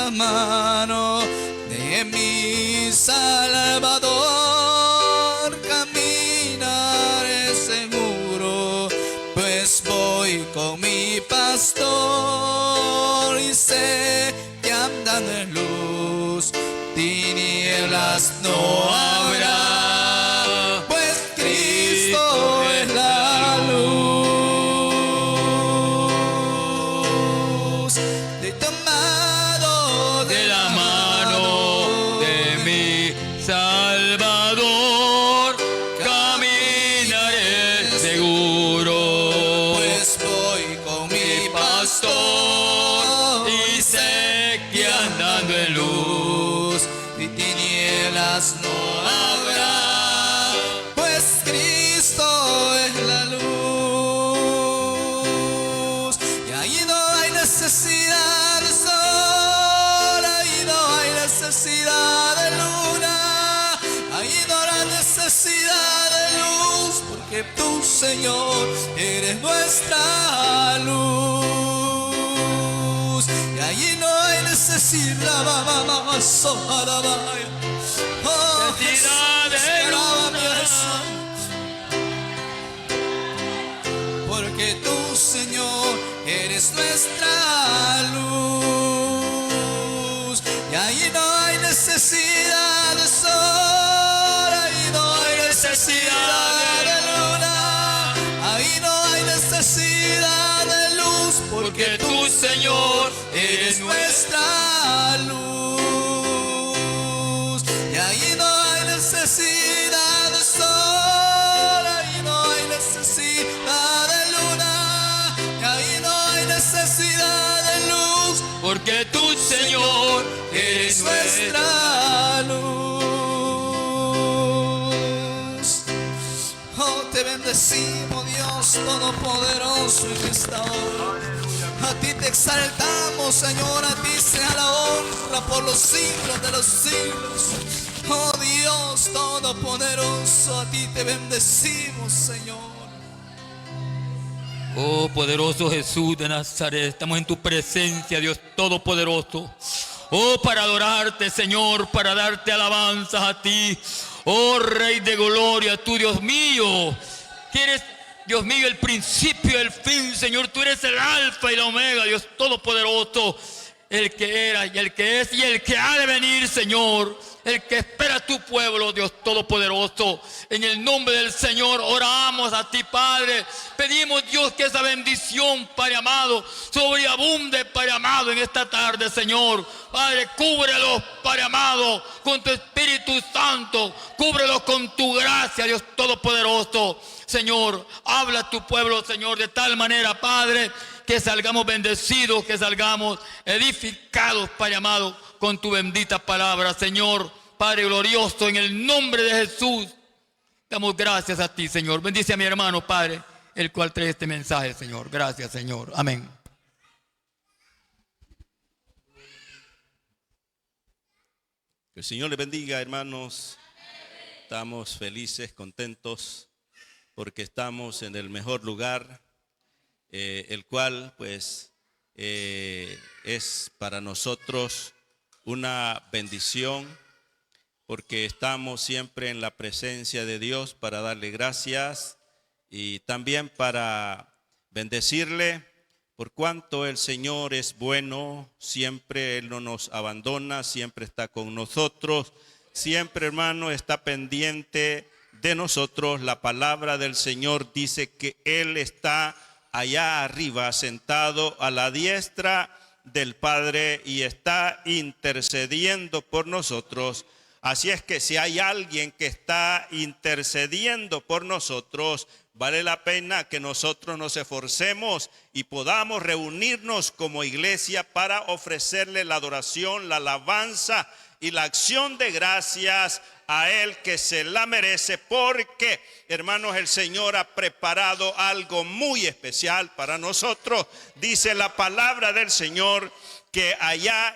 la mano de mi Salvador caminaré seguro, pues voy con mi pastor y sé que andando en luz, tinieblas no habrá, pues Cristo es la luz. De tomado de la mano de mi Salvador caminaré seguro, pues voy con mi pastor y sé que andando en luz y tinieblas no habrá, pues Cristo es la luz. Y ahí no hay necesidad de sol, ahí no hay necesidad de luna, ahí no hay necesidad de luz, porque tú, Señor, eres nuestra luz. Y allí no hay necesidad, necesidad de luna, porque tú, Señor, eres nuestra luz. Y ahí no hay necesidad de sol, ahí no hay necesidad de luna, ahí no hay necesidad de luz, porque tú, Señor, eres nuestra luz. Y ahí no hay necesidad de sol, ahí no hay necesidad de luna, y ahí no hay necesidad de luz, porque tú, Señor, eres nuestra luz. Oh, te bendecimos, Dios Todopoderoso, en esta hora. A ti te exaltamos, Señor, a ti sea la honra por los siglos de los siglos. Oh Dios Todopoderoso, a ti te bendecimos, Señor. Oh poderoso Jesús de Nazaret, estamos en tu presencia, Dios Todopoderoso. Oh, para adorarte, Señor, para darte alabanzas a ti. Oh Rey de gloria, tú, Dios mío, que eres, Dios mío, el principio y el fin, Señor. Tú eres el alfa y la omega, Dios Todopoderoso. El que era y el que es y el que ha de venir, Señor. El que espera a tu pueblo, Dios Todopoderoso. En el nombre del Señor oramos a ti, Padre. Pedimos, Dios, que esa bendición, Padre amado, sobreabunde, Padre amado, en esta tarde, Señor. Padre, cúbrelos, Padre amado, con tu Espíritu Santo. Cúbrelos con tu gracia, Dios Todopoderoso. Señor, habla a tu pueblo, Señor, de tal manera, Padre, que salgamos bendecidos, que salgamos edificados, Padre amado, con tu bendita palabra, Señor. Padre glorioso, en el nombre de Jesús, damos gracias a ti, Señor. Bendice a mi hermano, Padre, el cual trae este mensaje, Señor. Gracias, Señor. Amén. Que el Señor les bendiga, hermanos. Estamos felices, contentos, porque estamos en el mejor lugar, el cual pues es para nosotros una bendición, porque estamos siempre en la presencia de Dios para darle gracias y también para bendecirle, por cuanto el Señor es bueno. Siempre Él no nos abandona, siempre está con nosotros, siempre, hermano, está pendiente de nosotros. La palabra del Señor dice que Él está allá arriba, sentado a la diestra del Padre, y está intercediendo por nosotros. Así es que si hay alguien que está intercediendo por nosotros, vale la pena que nosotros nos esforcemos y podamos reunirnos como iglesia para ofrecerle la adoración, la alabanza y la acción de gracias a Él, que se la merece, porque, hermanos, el Señor ha preparado algo muy especial para nosotros. Dice la palabra del Señor que allá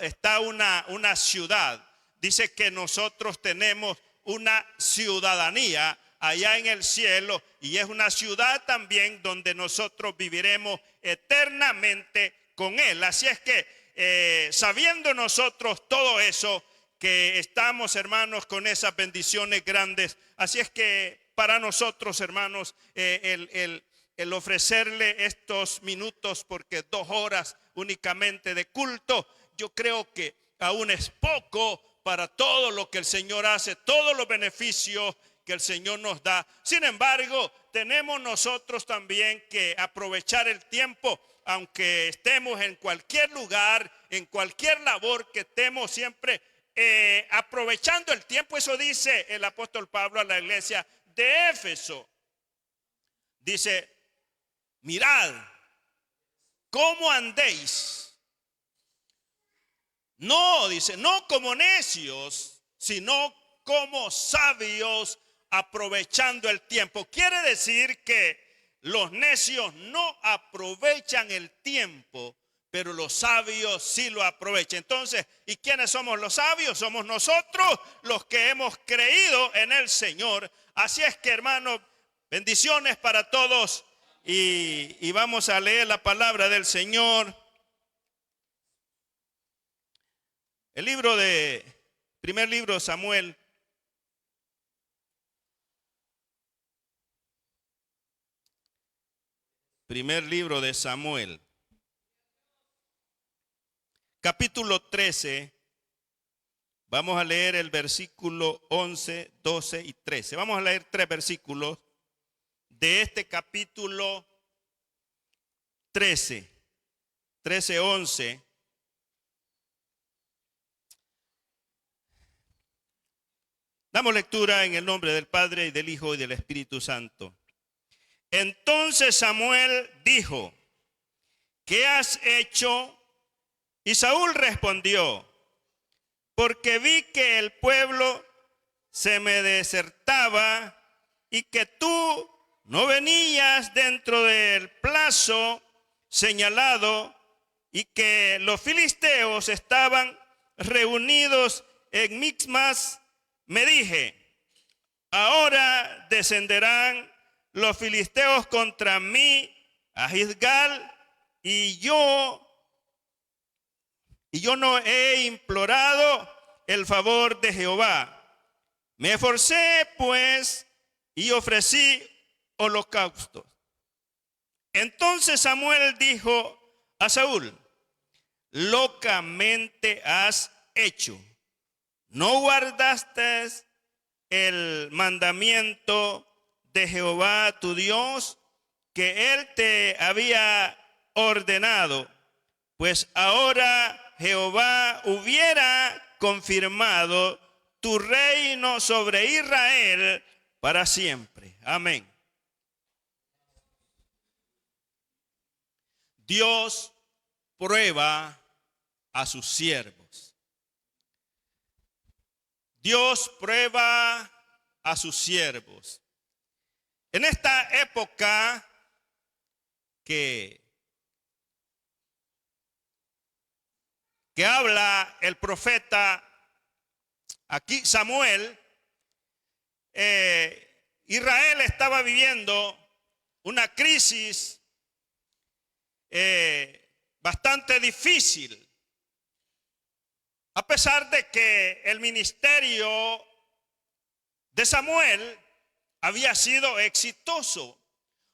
está una ciudad. Dice que nosotros tenemos una ciudadanía allá en el cielo, y es una ciudad también donde nosotros viviremos eternamente con Él. Así es que sabiendo nosotros todo eso, que estamos, hermanos, con esas bendiciones grandes. Así es que para nosotros, hermanos, el ofrecerle estos minutos, porque 2 horas únicamente de culto, yo creo que aún es poco para todo lo que el Señor hace, todos los beneficios que el Señor nos da. Sin embargo, tenemos nosotros también que aprovechar el tiempo, aunque estemos en cualquier lugar, en cualquier labor que estemos, siempre aprovechando el tiempo. Eso dice el apóstol Pablo a la iglesia de Éfeso. Dice: mirad cómo andéis. No, dice, no como necios, sino como sabios, aprovechando el tiempo. Quiere decir que los necios no aprovechan el tiempo, pero los sabios sí lo aprovechan. Entonces, ¿y quiénes somos los sabios? Somos nosotros los que hemos creído en el Señor. Así es que, hermanos, bendiciones para todos, y vamos a leer la palabra del Señor. El primer libro de Samuel, primer libro de Samuel, capítulo 13, vamos a leer el versículo 11, 12 y 13. Vamos a leer 3 versículos de este capítulo 13, 11. Damos lectura en el nombre del Padre, y del Hijo, y del Espíritu Santo. Entonces Samuel dijo: ¿qué has hecho? Y Saúl respondió: porque vi que el pueblo se me desertaba y que tú no venías dentro del plazo señalado, y que los filisteos estaban reunidos en Mixmas. Me dije: ahora descenderán los filisteos contra mí a Gilgal, y yo no he implorado el favor de Jehová. Me esforcé pues y ofrecí holocaustos. Entonces Samuel dijo a Saúl: locamente has hecho. ¿No guardaste el mandamiento de Jehová tu Dios, que él te había ordenado? Pues ahora Jehová hubiera confirmado tu reino sobre Israel para siempre. Amén. Dios prueba a sus siervos. Dios prueba a sus siervos. En esta época que habla el profeta aquí, Samuel, Israel estaba viviendo una crisis bastante difícil. A pesar de que el ministerio de Samuel había sido exitoso,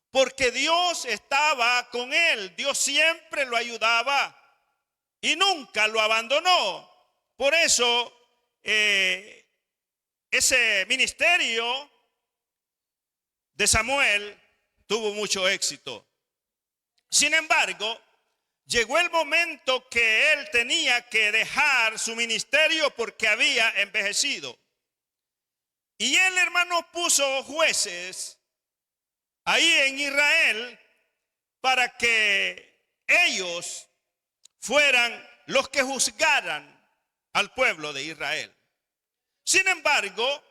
porque Dios estaba con él, Dios siempre lo ayudaba y nunca lo abandonó. Por eso ese ministerio de Samuel tuvo mucho éxito. Sin embargo, llegó el momento que él tenía que dejar su ministerio porque había envejecido. Y él, hermano, puso jueces ahí en Israel para que ellos fueran los que juzgaran al pueblo de Israel. Sin embargo,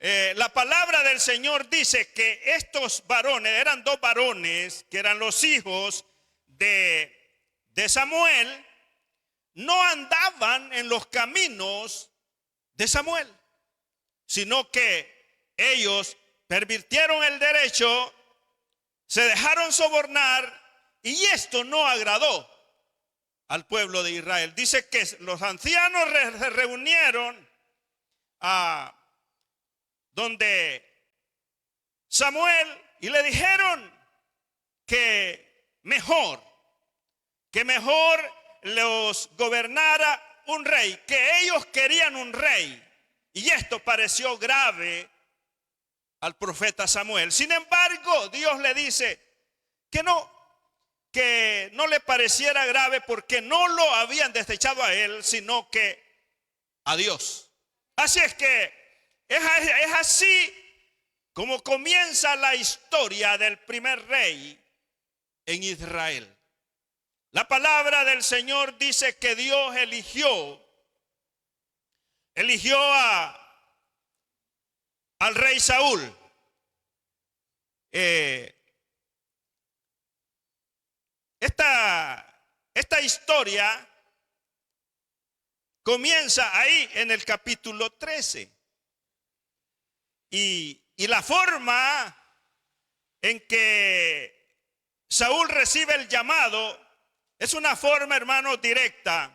la palabra del Señor dice que estos varones, eran 2 varones que eran los hijos de Samuel, no andaban en los caminos de Samuel, sino que ellos pervirtieron el derecho, se dejaron sobornar, y esto no agradó al pueblo de Israel. Dice que los ancianos se reunieron donde Samuel y le dijeron que mejor los gobernara un rey, que ellos querían un rey. Y esto pareció grave al profeta Samuel. Sin embargo, Dios le dice que no le pareciera grave, porque no lo habían desechado a él, sino que a Dios. Así es que es así como comienza la historia del primer rey en Israel. La palabra del Señor dice que Dios eligió al rey Saúl. Esta historia comienza ahí en el capítulo 13. Y la forma en que Saúl recibe el llamado es una forma, hermano, directa.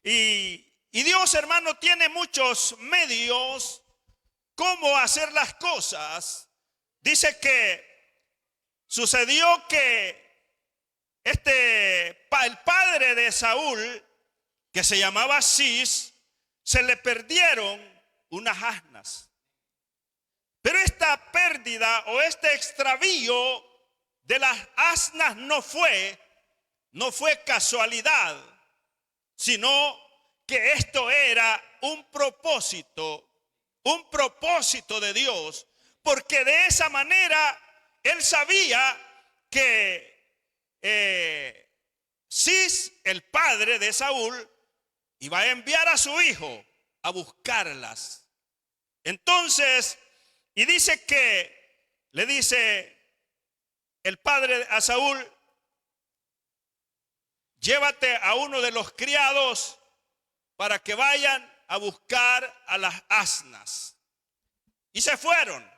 Y Dios, hermano, tiene muchos medios cómo hacer las cosas. Dice que sucedió que el padre de Saúl, que se llamaba Cis, se le perdieron unas asnas. Pero esta pérdida o este extravío de las asnas no fue casualidad, sino que esto era un propósito de Dios, porque de esa manera él sabía que Cis, el padre de Saúl, iba a enviar a su hijo a buscarlas. Entonces, y dice que le dice el padre a Saúl: llévate a uno de los criados para que vayan a buscar a las asnas. Y se fueron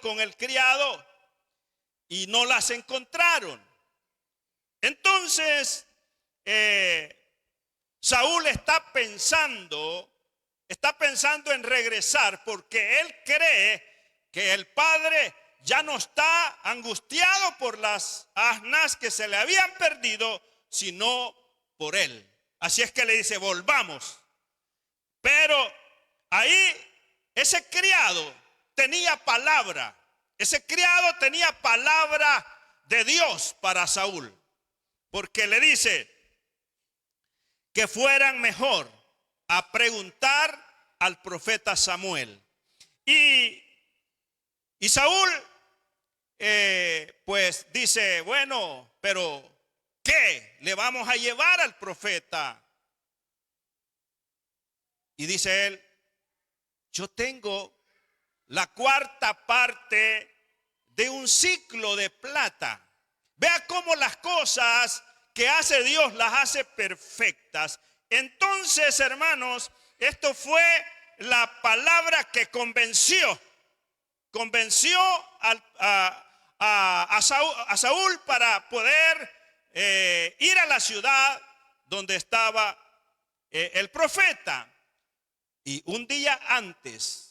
con el criado y no las encontraron. Entonces Saúl está pensando en regresar, porque él cree que el padre ya no está angustiado por las asnas que se le habían perdido, sino por él. Así es que le dice: volvamos. Pero ahí ese criado tenía palabra. Ese criado tenía palabra de Dios para Saúl, porque le dice que fueran mejor a preguntar al profeta Samuel. Y Saúl pues dice: bueno, pero ¿qué le vamos a llevar al profeta? Y dice él: yo tengo la cuarta parte de un ciclo de plata. Vea cómo las cosas que hace Dios las hace perfectas. Entonces, hermanos, esto fue la palabra que convenció a Saúl para poder ir a la ciudad donde estaba el profeta. Y un día antes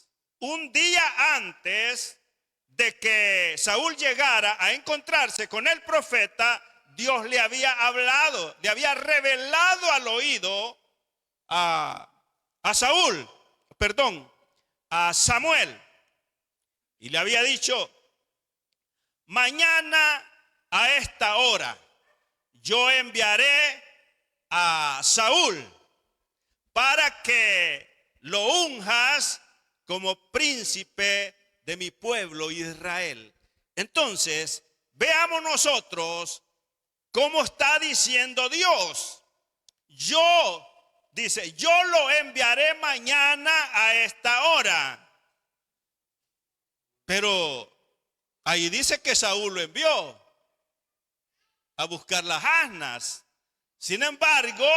de que Saúl llegara a encontrarse con el profeta, Dios le había hablado, le había revelado al oído a Samuel, y le había dicho: mañana a esta hora yo enviaré a Saúl para que lo unjas como príncipe de mi pueblo Israel. Entonces, veamos nosotros cómo está diciendo Dios. Yo lo enviaré mañana a esta hora. Pero ahí dice que Saúl lo envió a buscar las asnas. Sin embargo,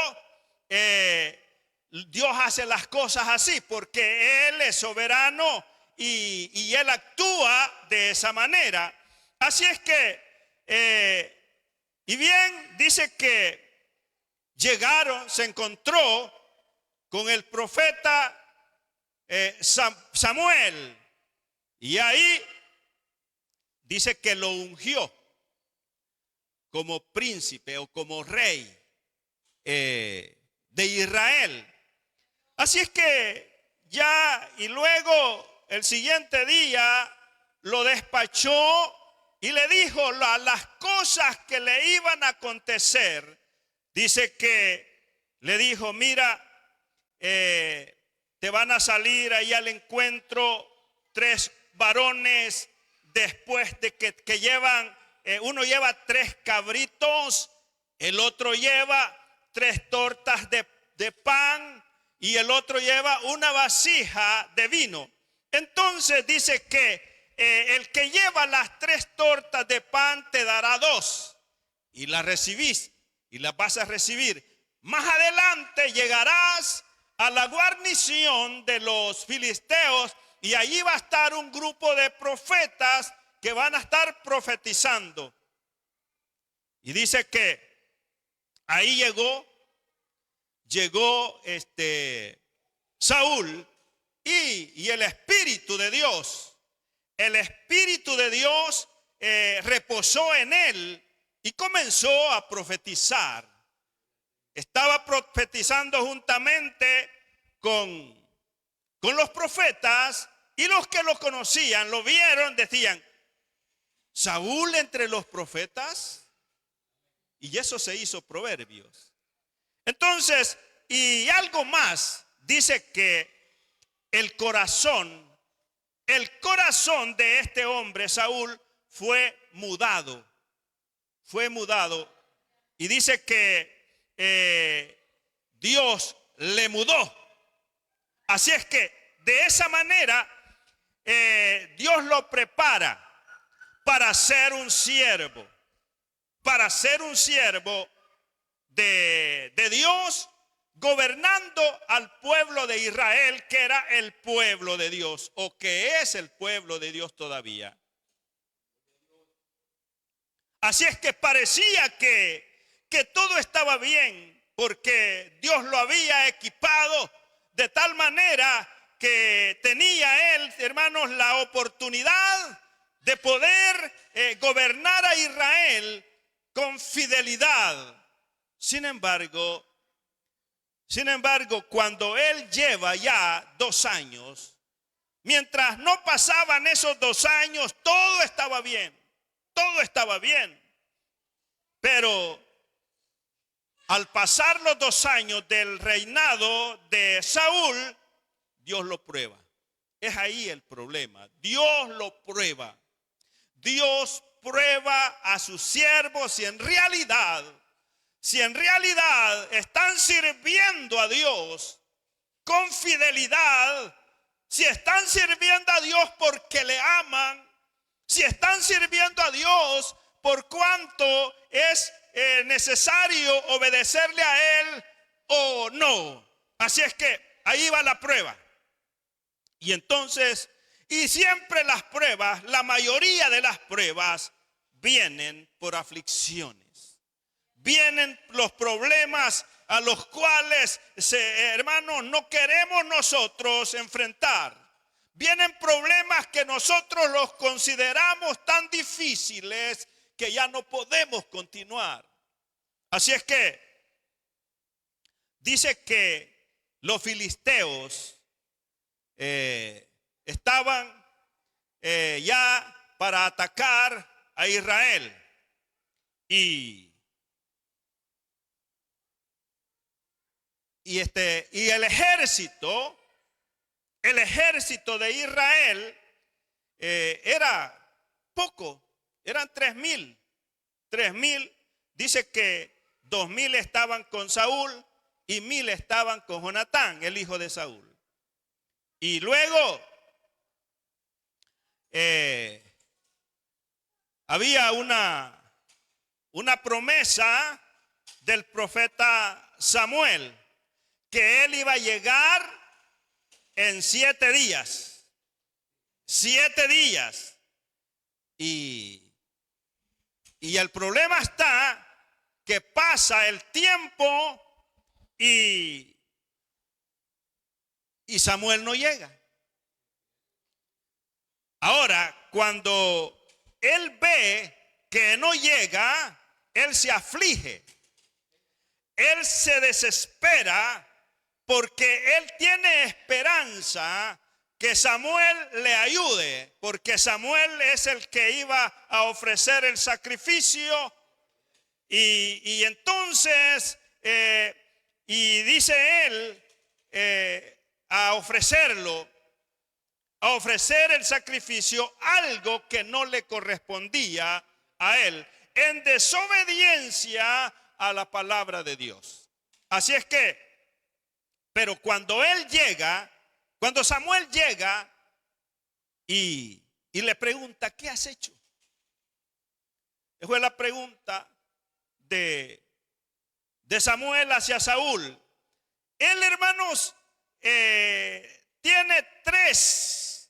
Dios hace las cosas así porque Él es soberano y Él actúa de esa manera. Así es que Y bien, dice que llegaron, se encontró con el profeta Samuel. Y ahí dice que lo ungió como príncipe o como rey de Israel. Así es que ya, y luego el siguiente día lo despachó y le dijo las cosas que le iban a acontecer. Dice que le dijo, mira, te van a salir ahí al encuentro 3 varones después de que llevan, uno lleva 3 cabritos, el otro lleva 3 tortas de pan y el otro lleva una vasija de vino. Entonces dice que el que lleva las 3 tortas de pan te dará 2 y las recibís y las vas a recibir. Más adelante llegarás a la guarnición de los filisteos y allí va a estar un grupo de profetas que van a estar profetizando. Y dice que ahí llegó Saúl y el Espíritu de Dios. El Espíritu de Dios reposó en él y comenzó a profetizar. Estaba profetizando juntamente con los profetas, y los que lo conocían, lo vieron, decían, ¿Saúl entre los profetas? Y eso se hizo Proverbios. Entonces, y algo más, dice que el corazón de este hombre, Saúl, fue mudado. Y dice que Dios le mudó. Así es que de esa manera Dios lo prepara para ser un siervo. Para ser un siervo de Dios, gobernando al pueblo de Israel, que era el pueblo de Dios, o que es el pueblo de Dios todavía. Así es que parecía que todo estaba bien, porque Dios lo había equipado de tal manera que tenía él, hermanos, la oportunidad de poder gobernar a Israel con fidelidad. Sin embargo, cuando él lleva ya 2 años, mientras no pasaban esos 2 años, todo estaba bien. Pero al pasar los 2 años del reinado de Saúl, Dios lo prueba. Es ahí el problema. Dios lo prueba. Dios prueba a sus siervos si en realidad están sirviendo a Dios con fidelidad, si están sirviendo a Dios porque le aman, si están sirviendo a Dios por cuanto es necesario obedecerle a Él o no. Así es que ahí va la prueba. Y entonces, y siempre las pruebas, la mayoría de las pruebas vienen por aflicciones. Vienen los problemas a los cuales, hermanos, no queremos nosotros enfrentar. Vienen problemas que nosotros los consideramos tan difíciles que ya no podemos continuar. Así es que dice que los filisteos estaban ya para atacar a Israel. Y el ejército de Israel era poco, eran 3,000. 3,000, dice que 2,000 estaban con Saúl y 1,000 estaban con Jonatán, el hijo de Saúl. Y luego había una promesa del profeta Samuel, que él iba a llegar en 7 días. 7 días. Y el problema está que pasa el tiempo y Samuel no llega. Ahora, cuando él ve que no llega, él se aflige. Él se desespera porque él tiene esperanza que Samuel le ayude, porque Samuel es el que iba a ofrecer el sacrificio. Y entonces, y dice él, a ofrecerlo, a ofrecer el sacrificio, algo que no le correspondía a él, en desobediencia a la palabra de Dios. Así es que, pero cuando él llega, cuando Samuel llega y le pregunta, ¿qué has hecho? Esa fue la pregunta de Samuel hacia Saúl. Él, hermanos, tiene tres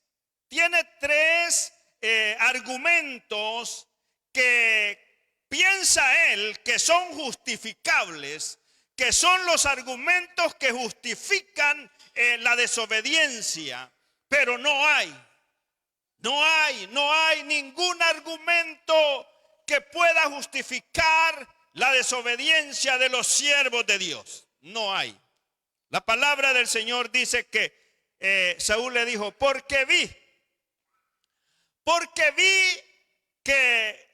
argumentos que piensa él que son justificables, que son los argumentos que justifican la desobediencia, pero no hay ningún argumento que pueda justificar la desobediencia de los siervos de Dios. No hay. La palabra del Señor dice que Saúl le dijo, porque vi que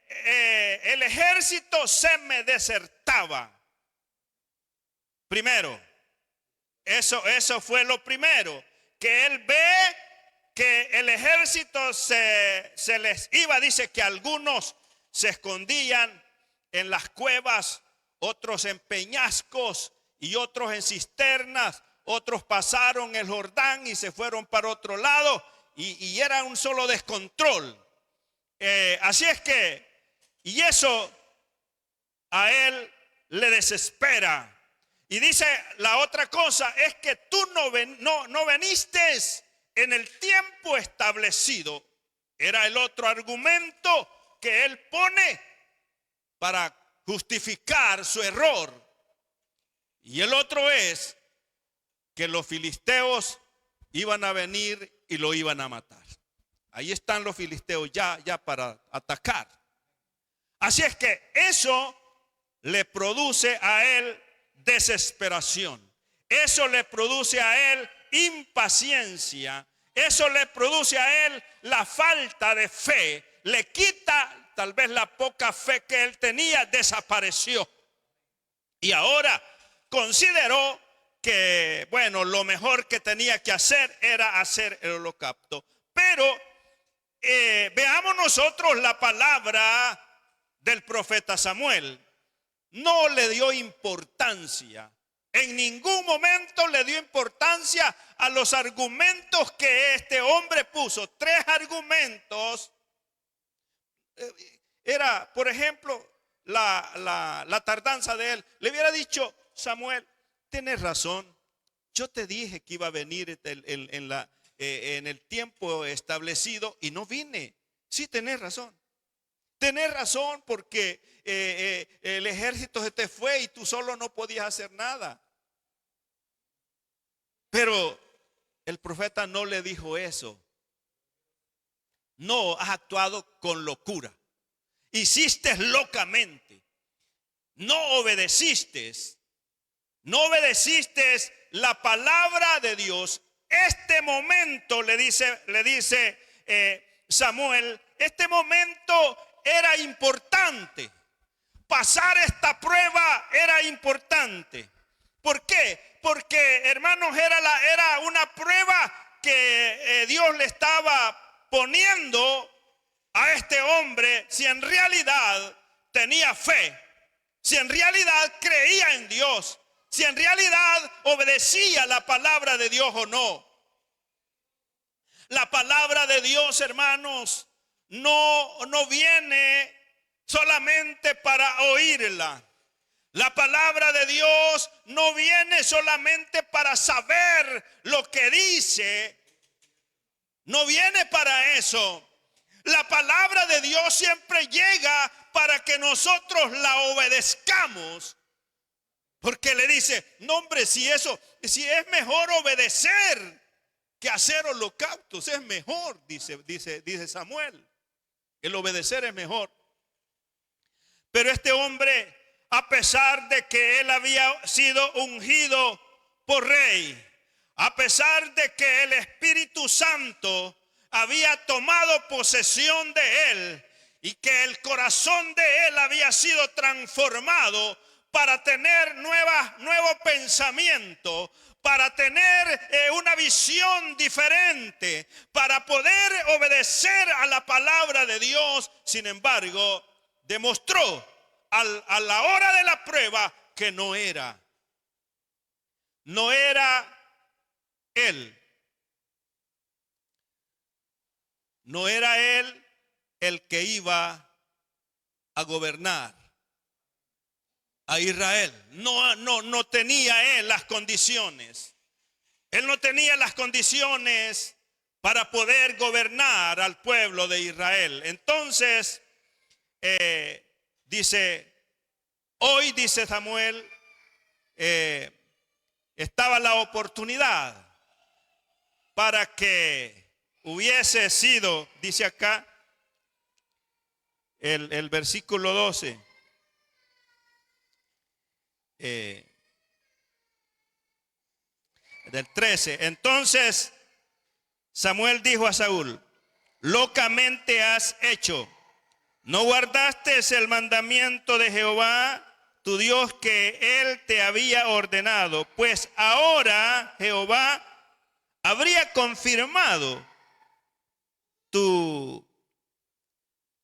el ejército se me desertaba. Primero, eso fue lo primero, que él ve que el ejército se les iba. Dice que algunos se escondían en las cuevas, otros en peñascos y otros en cisternas, otros pasaron el Jordán y se fueron para otro lado, y era un solo descontrol. Así es que, y eso a él le desespera. Y dice la otra cosa, es que tú no veniste en el tiempo establecido. Era el otro argumento que él pone para justificar su error. Y el otro es que los filisteos iban a venir y lo iban a matar. Ahí están los filisteos ya para atacar. Así es que eso le produce a él desesperación. Eso le produce a él impaciencia. Eso le produce a él la falta de fe. Le quita tal vez la poca fe que él tenía, desapareció. Y ahora consideró que, bueno, lo mejor que tenía que hacer era hacer el holocausto. Pero veamos nosotros la palabra del profeta Samuel. No le dio importancia, en ningún momento le dio importancia a los argumentos que este hombre puso. Tres argumentos. Era, por ejemplo, la tardanza de él. Le hubiera dicho, Samuel, tienes razón, yo te dije que iba a venir en el tiempo establecido y no vine. Sí, tenés razón. Tenés razón porque el ejército se te fue y tú solo no podías hacer nada. Pero el profeta no le dijo eso. No, has actuado con locura. Hiciste locamente. No obedeciste. No obedeciste la palabra de Dios. Este momento, le dice Samuel, este momento era importante. Pasar esta prueba era importante. ¿Por qué? Porque, hermanos, era una prueba que Dios le estaba poniendo a este hombre, si en realidad tenía fe, si en realidad creía en Dios, si en realidad obedecía la palabra de Dios o no. La palabra de Dios, hermanos, no viene solamente para oírla. La palabra de Dios no viene solamente para saber lo que dice. No viene para eso. La palabra de Dios siempre llega para que nosotros la obedezcamos. Porque le dice, no hombre, si es mejor obedecer que hacer holocaustos, es mejor, dice Samuel. El obedecer es mejor. Pero este hombre, a pesar de que él había sido ungido por rey, a pesar de que el Espíritu Santo había tomado posesión de él y que el corazón de él había sido transformado para tener nuevo pensamiento, para tener una visión diferente, para poder obedecer a la palabra de Dios, sin embargo, demostró a la hora de la prueba que no era él. No era él el que iba a gobernar a Israel. No tenía él las condiciones. Él no tenía las condiciones para poder gobernar al pueblo de Israel. Entonces, hoy dice Samuel, estaba la oportunidad para que hubiese sido, dice acá, el versículo 12. Del 13. Entonces Samuel dijo a Saúl: locamente has hecho, no guardaste el mandamiento de Jehová tu Dios que él te había ordenado, pues ahora Jehová habría confirmado tu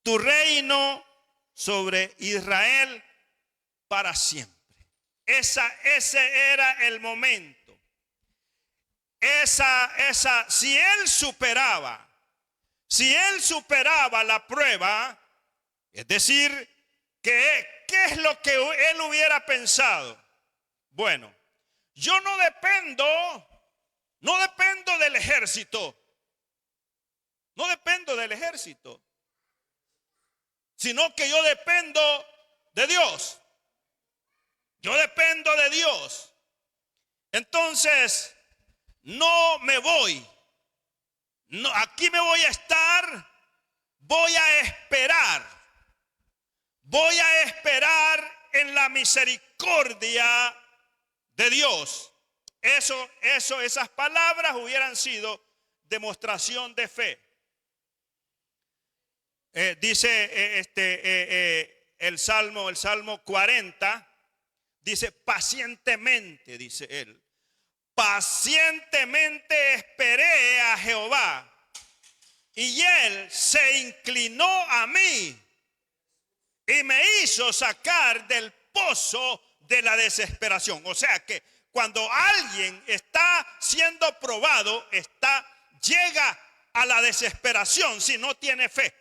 reino sobre Israel para siempre. Ese era el momento. Si él superaba la prueba, es decir, ¿qué es lo que él hubiera pensado? Bueno, yo no dependo del ejército, sino que yo dependo de Dios. Yo dependo de Dios. Entonces, no me voy. No, aquí me voy a estar. Voy a esperar. Voy a esperar en la misericordia de Dios. Esas palabras hubieran sido demostración de fe. Dice el Salmo 40. Dice, pacientemente, dice él, pacientemente esperé a Jehová y él se inclinó a mí y me hizo sacar del pozo de la desesperación. O sea que cuando alguien está siendo probado, llega a la desesperación si no tiene fe.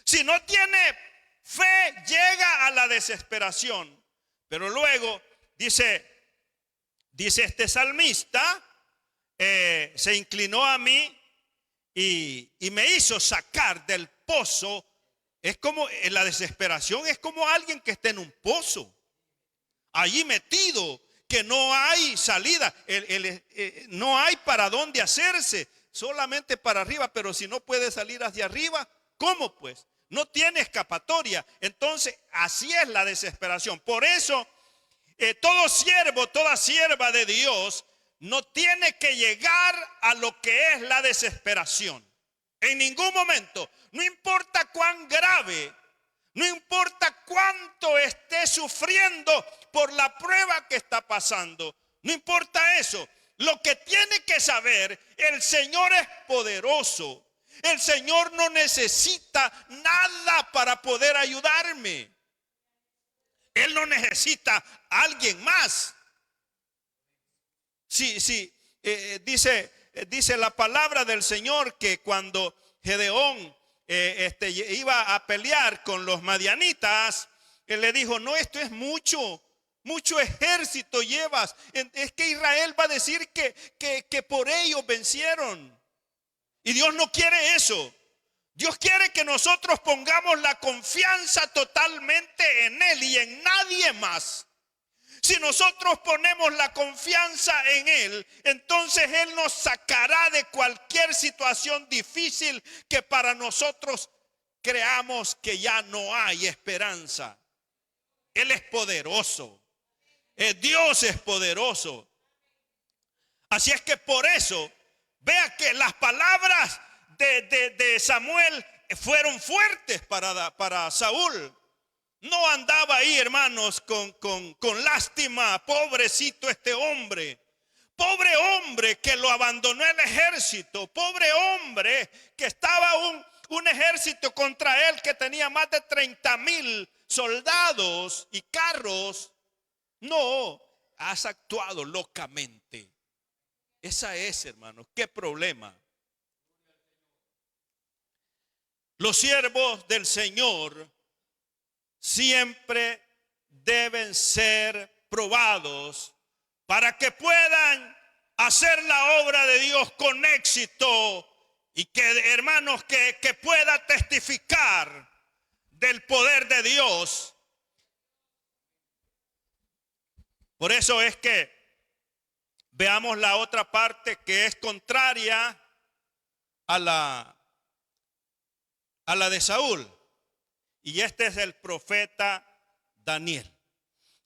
Si no tiene fe, llega a la desesperación. Pero luego dice este salmista, se inclinó a mí y me hizo sacar del pozo. Es como en la desesperación, es como alguien que está en un pozo, allí metido, que no hay salida, no hay para dónde hacerse, solamente para arriba. Pero si no puede salir hacia arriba, ¿cómo pues? No tiene escapatoria. Entonces, así es la desesperación. Por eso, todo siervo, toda sierva de Dios no tiene que llegar a lo que es la desesperación. En ningún momento. No importa cuán grave, no importa cuánto esté sufriendo por la prueba que está pasando. No importa eso. Lo que tiene que saber, el Señor es poderoso. El Señor no necesita nada para poder ayudarme. Él no necesita a alguien más. Sí, dice la palabra del Señor que cuando Gedeón iba a pelear con los madianitas, él le dijo: no, esto es mucho ejército llevas. Es que Israel va a decir que por ellos vencieron. Y Dios no quiere eso. Dios quiere que nosotros pongamos la confianza totalmente en Él y en nadie más. Si nosotros ponemos la confianza en Él, entonces Él nos sacará de cualquier situación difícil que para nosotros creamos que ya no hay esperanza. Él es poderoso. Dios es poderoso. Así es que por eso, vea que las palabras de Samuel fueron fuertes para Saúl. No andaba ahí, hermanos, con lástima. Pobrecito este hombre. Pobre hombre que lo abandonó el ejército. Pobre hombre que estaba un ejército contra él que tenía más de 30,000 soldados y carros. No, has actuado locamente. Esa es, hermanos, qué problema. Los siervos del Señor siempre deben ser probados para que puedan hacer la obra de Dios con éxito y que, hermanos, que pueda testificar del poder de Dios. Por eso es que veamos la otra parte que es contraria a la de Saúl. Y este es el profeta Daniel.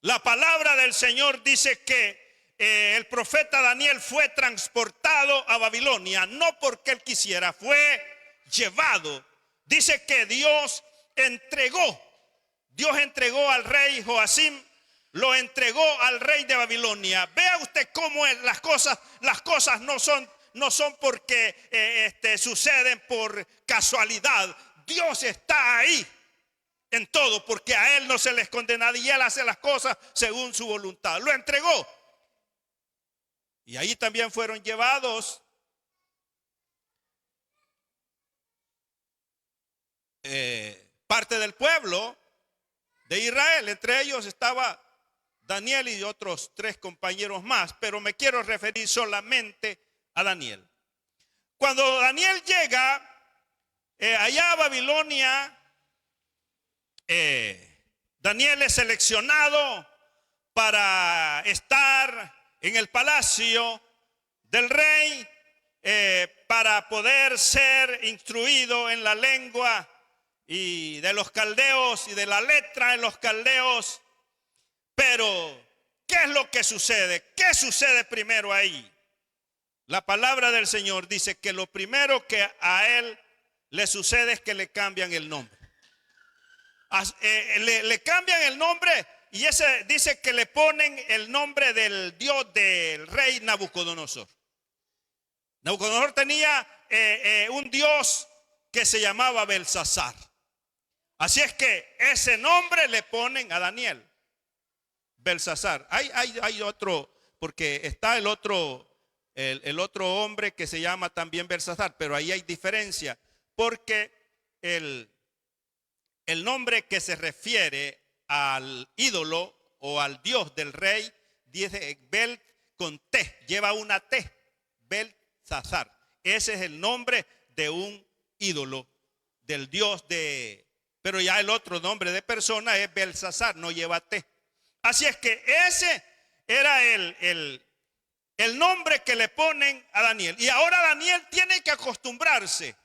La palabra del Señor dice que el profeta Daniel fue transportado a Babilonia, no porque él quisiera, fue llevado. Dice que Dios entregó al rey Joacim, lo entregó al rey de Babilonia. Vea usted cómo es las cosas no son porque suceden por casualidad. Dios está ahí en todo, porque a Él no se le esconde nada y Él hace las cosas según su voluntad. Lo entregó. Y ahí también fueron llevados parte del pueblo de Israel. Entre ellos estaba Daniel y otros 3 compañeros más, pero me quiero referir solamente a Daniel. Cuando Daniel llega allá a Babilonia, Daniel es seleccionado para estar en el palacio del rey, para poder ser instruido en la lengua y de los caldeos y de la letra de los caldeos. Pero, ¿qué es lo que sucede? ¿Qué sucede primero ahí? La palabra del Señor dice que lo primero que a él le sucede es que le cambian el nombre. Le cambian el nombre y ese dice que le ponen el nombre del dios del rey Nabucodonosor. Nabucodonosor tenía un dios que se llamaba Belsasar. Así es que ese nombre le ponen a Daniel, Belsasar. Hay otro, porque está el otro hombre que se llama también Belsasar, pero ahí hay diferencia, porque el nombre que se refiere al ídolo o al dios del rey dice Bel con T, lleva una T, Belsasar. Ese es el nombre de un ídolo, del dios de... Pero ya el otro nombre de persona es Belsasar, no lleva T. Así es que ese era el nombre que le ponen a Daniel. Y ahora Daniel tiene que acostumbrarse.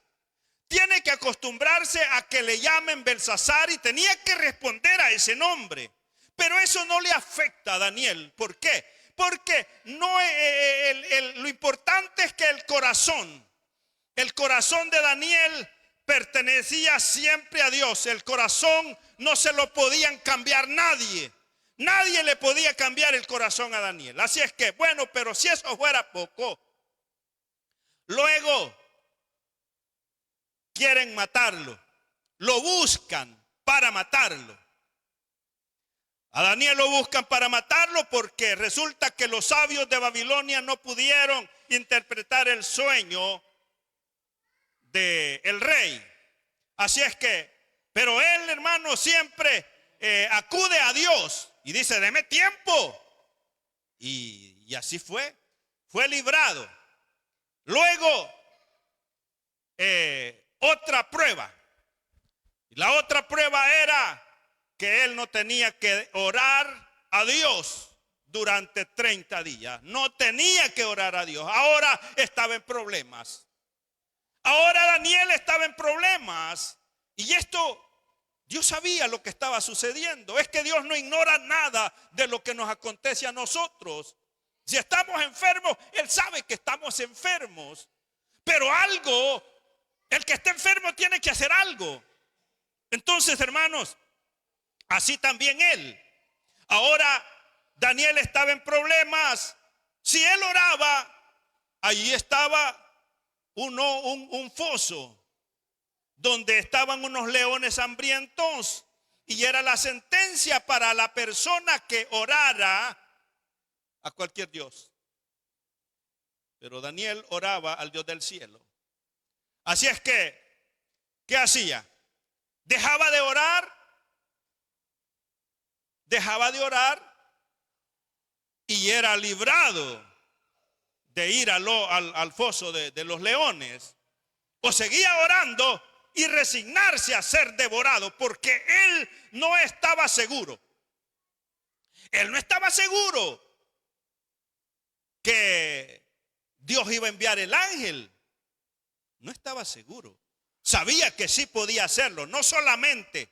Tiene que acostumbrarse a que le llamen Belsasar y tenía que responder a ese nombre. Pero eso no le afecta a Daniel. ¿Por qué? Porque no, lo importante es que el corazón de Daniel pertenecía siempre a Dios. El corazón no se lo podían cambiar nadie. Nadie le podía cambiar el corazón a Daniel. Así es que, bueno, pero si eso fuera poco, luego quieren matarlo. Lo buscan para matarlo. A Daniel lo buscan para matarlo porque resulta que los sabios de Babilonia no pudieron interpretar el sueño del rey. Así es que, pero él, hermano, siempre acude a Dios y dice, deme tiempo. Y así fue librado. Luego, otra prueba. Y la otra prueba era que él no tenía que orar a Dios durante 30 días. No tenía que orar a Dios. Ahora estaba en problemas. Ahora Daniel estaba en problemas. Y esto, Dios sabía lo que estaba sucediendo. Es que Dios no ignora nada de lo que nos acontece a nosotros. Si estamos enfermos, Él sabe que estamos enfermos. Pero algo, el que está enfermo tiene que hacer algo. Entonces, hermanos, así también él. Ahora Daniel estaba en problemas. Si él oraba, allí estaba un foso donde estaban unos leones hambrientos, y era la sentencia para la persona que orara a cualquier dios. Pero Daniel oraba al Dios del cielo. Así es que, ¿qué hacía? Dejaba de orar y era librado de ir al foso de los leones, o seguía orando y resignarse a ser devorado, porque él no estaba seguro. Él no estaba seguro que Dios iba a enviar el ángel. No estaba seguro. Sabía que sí podía hacerlo, no solamente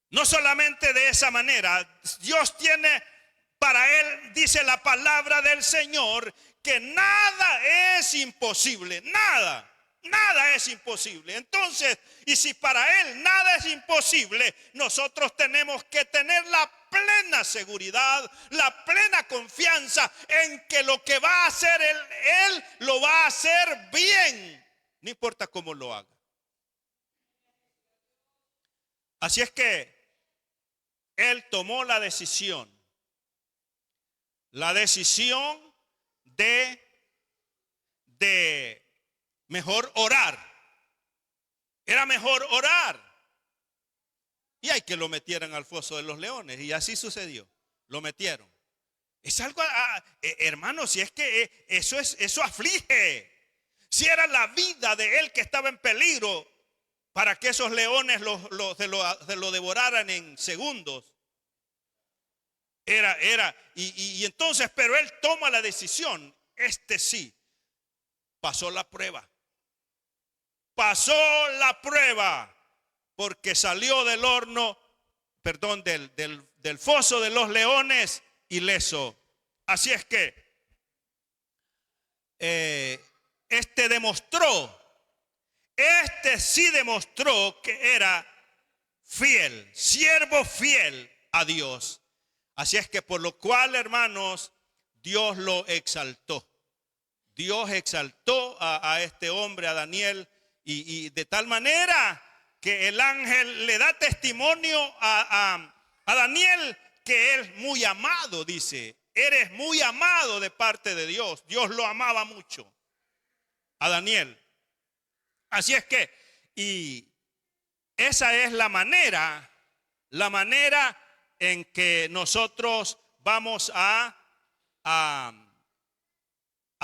de esa manera. Dios tiene para él, dice la palabra del Señor, que nada es imposible, nada es imposible. Entonces, y si para él nada es imposible, nosotros tenemos que tener la plena seguridad, la plena confianza en que lo que va a hacer él lo va a hacer bien. No importa cómo lo haga. Así es que él tomó la decisión de mejor orar. Era mejor orar. Y hay que lo metieran al foso de los leones. Y así sucedió. Lo metieron. Es algo, hermanos, si es que eso aflige. Si era la vida de él que estaba en peligro para que esos leones se lo devoraran en segundos. Y entonces, pero él toma la decisión. Sí, pasó la prueba. Pasó la prueba porque salió del horno, perdón, del foso de los leones ileso. Así es que sí demostró que era fiel, siervo fiel a Dios. Así es que por lo cual, hermanos, Dios lo exaltó. Dios exaltó a este hombre, a Daniel, y de tal manera que el ángel le da testimonio a Daniel que él es muy amado, dice. Eres muy amado de parte de Dios. Dios lo amaba mucho a Daniel. Así es que, y esa es la manera en que nosotros vamos a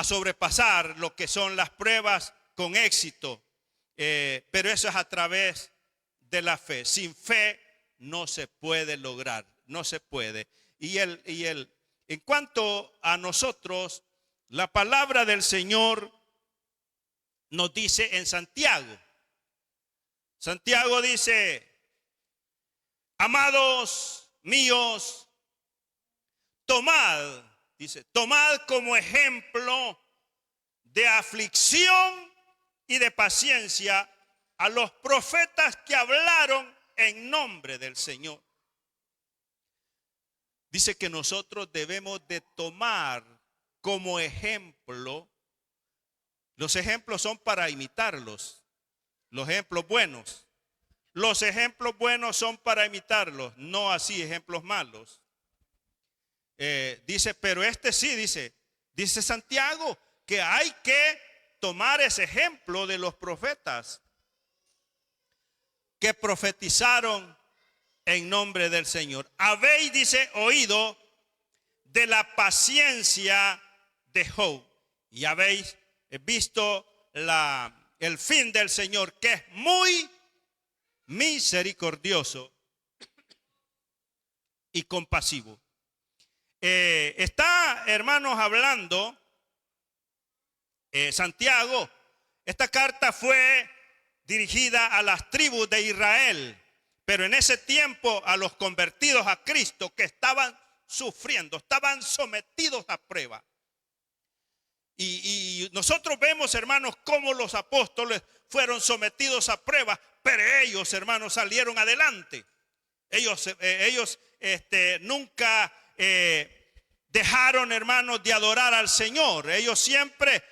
sobrepasar lo que son las pruebas con éxito. Pero eso es a través de la fe. Sin fe no se puede lograr, no se puede. En cuanto a nosotros, la palabra del Señor nos dice en Santiago. Santiago dice: amados míos, tomad como ejemplo de aflicción y de paciencia a los profetas que hablaron en nombre del Señor. Dice que nosotros debemos de tomar como ejemplo. Los ejemplos son para imitarlos. Los ejemplos buenos. Los ejemplos buenos son para imitarlos, no así ejemplos malos. Dice, pero sí, dice Santiago, que hay que tomar ese ejemplo de los profetas que profetizaron en nombre del Señor. Habéis, dice, oído de la paciencia de Job y habéis visto el fin del Señor, que es muy misericordioso y compasivo. Está, hermanos, hablando Santiago. Esta carta fue dirigida a las tribus de Israel, pero en ese tiempo a los convertidos a Cristo que estaban sufriendo, estaban sometidos a prueba. Y nosotros vemos, hermanos, cómo los apóstoles fueron sometidos a prueba, pero ellos, hermanos, salieron adelante. Ellos nunca dejaron, hermanos, de adorar al Señor. Ellos siempre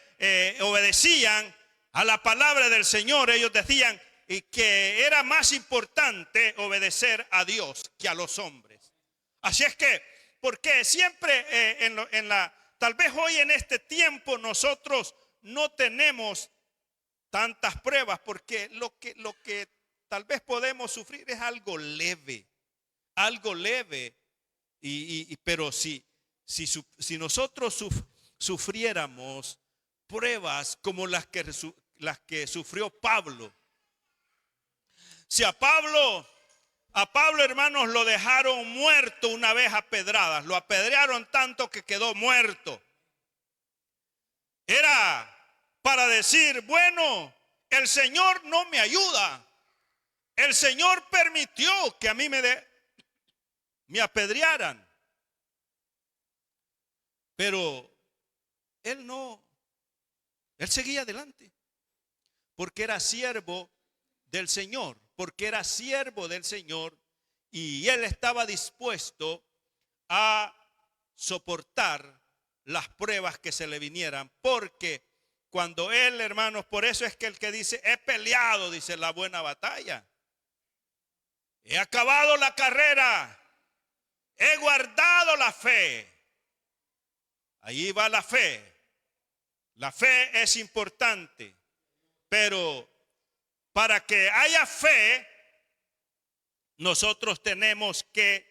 obedecían a la palabra del Señor. Ellos decían que era más importante obedecer a Dios que a los hombres. Así es que, porque siempre tal vez hoy en este tiempo nosotros no tenemos tantas pruebas, porque lo que tal vez podemos sufrir es algo leve, pero si nosotros sufriéramos pruebas como las que sufrió Pablo. Si a Pablo, hermanos, lo dejaron muerto una vez a pedradas, lo apedrearon tanto que quedó muerto. Era para decir, bueno, el Señor no me ayuda. El Señor permitió que a mí me apedrearan. Pero él seguía adelante, porque era siervo del Señor, y él estaba dispuesto a soportar las pruebas que se le vinieran, porque cuando él, hermanos, por eso es que el que dice, he peleado, dice, la buena batalla, he acabado la carrera, he guardado la fe. Ahí va la fe. La fe es importante, pero para que haya fe, nosotros tenemos que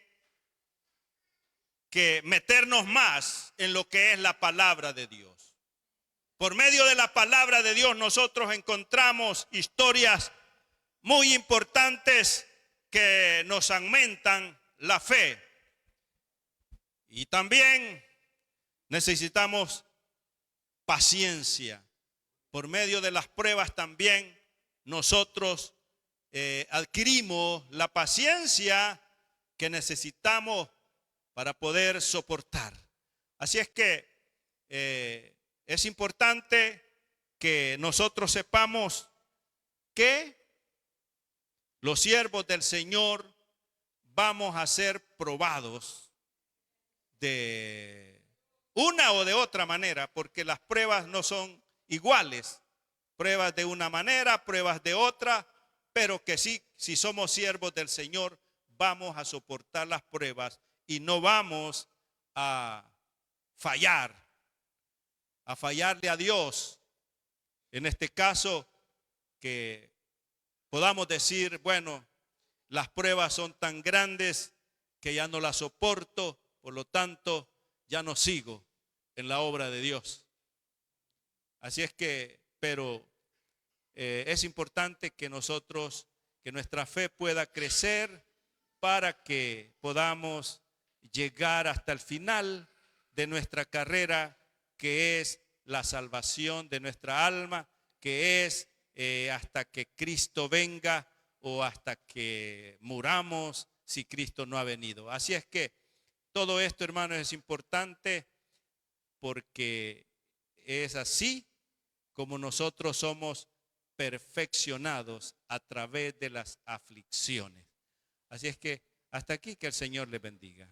meternos más en lo que es la palabra de Dios. Por medio de la palabra de Dios nosotros encontramos historias muy importantes que nos aumentan la fe. Y también necesitamos paciencia. Por medio de las pruebas también nosotros adquirimos la paciencia que necesitamos para poder soportar. Así es que es importante que nosotros sepamos que los siervos del Señor vamos a ser probados de una o de otra manera, porque las pruebas no son iguales. Pruebas de una manera, pruebas de otra, pero que sí, si somos siervos del Señor, vamos a soportar las pruebas y no vamos a fallarle a Dios. En este caso, que podamos decir, bueno, las pruebas son tan grandes que ya no las soporto, por lo tanto, ya no sigo en la obra de Dios. Así es que, pero es importante que nuestra fe pueda crecer para que podamos llegar hasta el final de nuestra carrera, que es la salvación de nuestra alma, que es hasta que Cristo venga o hasta que muramos si Cristo no ha venido. Así es que todo esto, hermanos, es importante porque es así como nosotros somos perfeccionados a través de las aflicciones. Así es que hasta aquí, que el Señor les bendiga.